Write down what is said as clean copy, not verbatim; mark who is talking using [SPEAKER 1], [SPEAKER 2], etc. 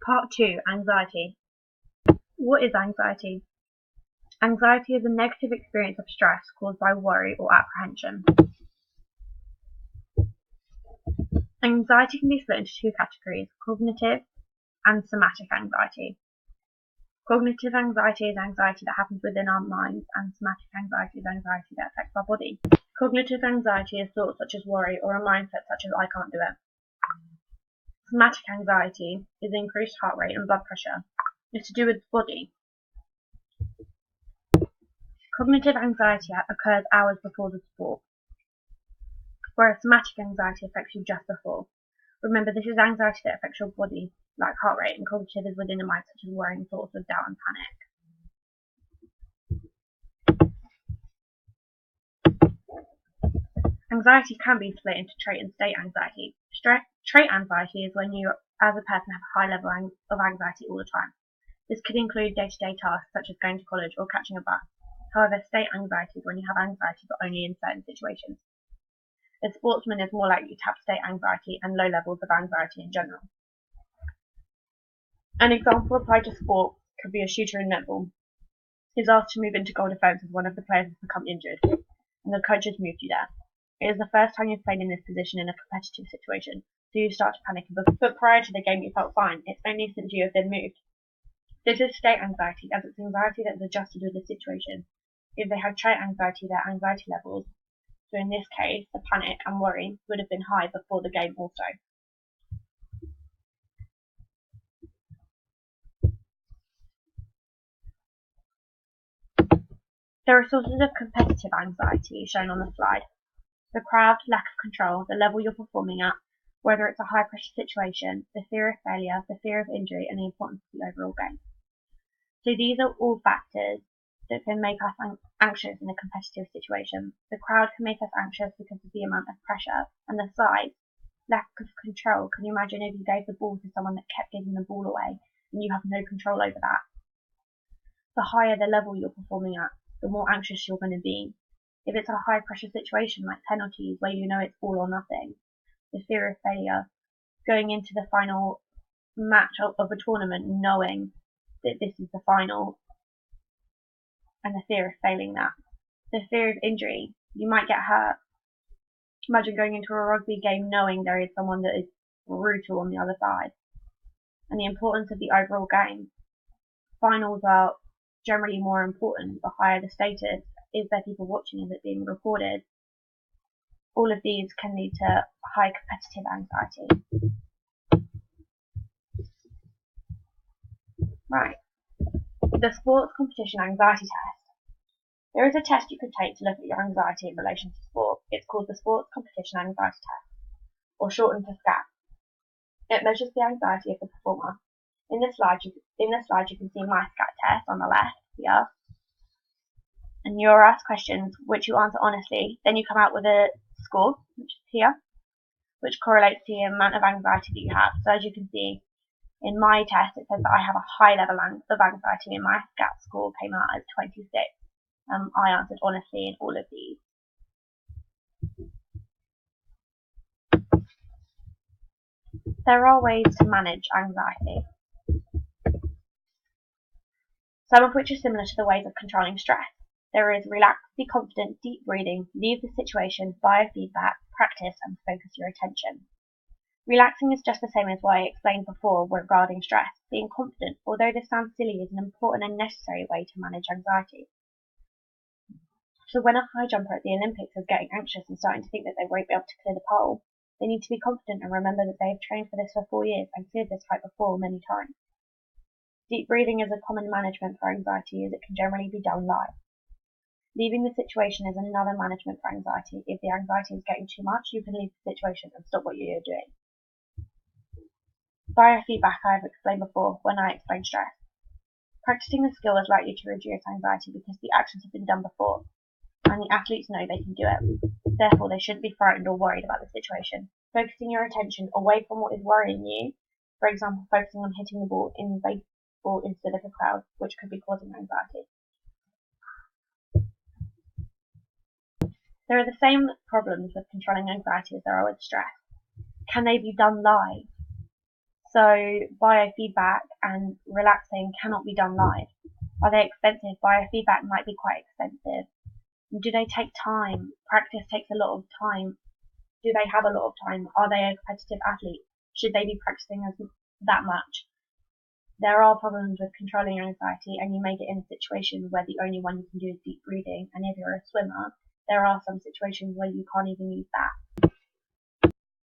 [SPEAKER 1] Part 2. Anxiety. What is anxiety? Anxiety is a negative experience of stress caused by worry or apprehension. Anxiety can be split into two categories: cognitive and somatic anxiety. Cognitive anxiety is anxiety that happens within our minds, and somatic anxiety is anxiety that affects our body. Cognitive anxiety is thoughts such as worry or a mindset such as "I can't do it." Somatic anxiety is increased heart rate and blood pressure. It's to do with the body. Cognitive anxiety occurs hours before the sport, whereas somatic anxiety affects you just before. Remember, this is anxiety that affects your body, like heart rate, and cognitive is within the mind, such as worrying thoughts of doubt and panic. Anxiety can be split into trait and state anxiety. Trait anxiety is when you, as a person, have a high level of anxiety all the time. This could include day-to-day tasks such as going to college or catching a bus. However, state anxiety is when you have anxiety but only in certain situations. A sportsman is more likely to have state anxiety and low levels of anxiety in general. An example applied to sport could be a shooter in netball is asked to move into goal defence as one of the players has become injured, and the coach has moved you there. It is the first time you've played in this position in a competitive situation, so you start to panic, but prior to the game you felt fine. It's only since you have been moved. This is state anxiety, as it's anxiety that is adjusted with the situation. If they had trait anxiety, their anxiety levels, so in this case, the panic and worry, would have been high before the game also. There are sources of competitive anxiety shown on the slide. The crowd, lack of control, the level you're performing at, whether it's a high-pressure situation, the fear of failure, the fear of injury, and the importance of the overall game. So these are all factors that can make us anxious in a competitive situation. The crowd can make us anxious because of the amount of pressure, and the size, lack of control. Can you imagine if you gave the ball to someone that kept giving the ball away, and you have no control over that? The higher the level you're performing at, the more anxious you're going to be. If it's a high pressure situation like penalties where you know it's all or nothing, the fear of failure, going into the final match of a tournament knowing that this is the final, and the fear of failing that. The fear of injury, you might get hurt. Imagine going into a rugby game knowing there is someone that is brutal on the other side. And the importance of the overall game. Finals are generally more important the higher the status. Is there people watching? Is it being recorded? All of these can lead to high competitive anxiety. Right. The sports competition anxiety test. There is a test you could take to look at your anxiety in relation to sport. It's called the Sports Competition Anxiety Test, or shortened to SCAT. It measures the anxiety of the performer. In the slide you can see my SCAT test on the left here. And you're asked questions which you answer honestly. Then you come out with a score, which is here, which correlates to the amount of anxiety that you have. So as you can see, in my test it says that I have a high level of anxiety, and my SCAT score came out as 26. I answered honestly in all of these. There are ways to manage anxiety, some of which are similar to the ways of controlling stress. There is relax, be confident, deep breathing, leave the situation, biofeedback, practice, and focus your attention. Relaxing is just the same as what I explained before regarding stress. Being confident, although this sounds silly, is an important and necessary way to manage anxiety. So when a high jumper at the Olympics is getting anxious and starting to think that they won't be able to clear the pole, they need to be confident and remember that they have trained for this for 4 years and cleared this height before many times. Deep breathing is a common management for anxiety, as it can generally be done live. Leaving the situation is another management for anxiety. If the anxiety is getting too much, you can leave the situation and stop what you're doing. Biofeedback I have explained before when I explained stress. Practicing the skill is likely to reduce anxiety because the actions have been done before, and the athletes know they can do it. Therefore, they shouldn't be frightened or worried about the situation. Focusing your attention away from what is worrying you, for example, focusing on hitting the ball in baseball instead of a crowd, which could be causing anxiety. There are the same problems with controlling anxiety as there are with stress. Can they be done live? So biofeedback and relaxing cannot be done live. Are they expensive? Biofeedback might be quite expensive. Do they take time? Practice takes a lot of time. Do they have a lot of time? Are they a competitive athlete? Should they be practicing that much? There are problems with controlling your anxiety, and you may get in a situation where the only one you can do is deep breathing. And if you're a swimmer, there are some situations where you can't even use that.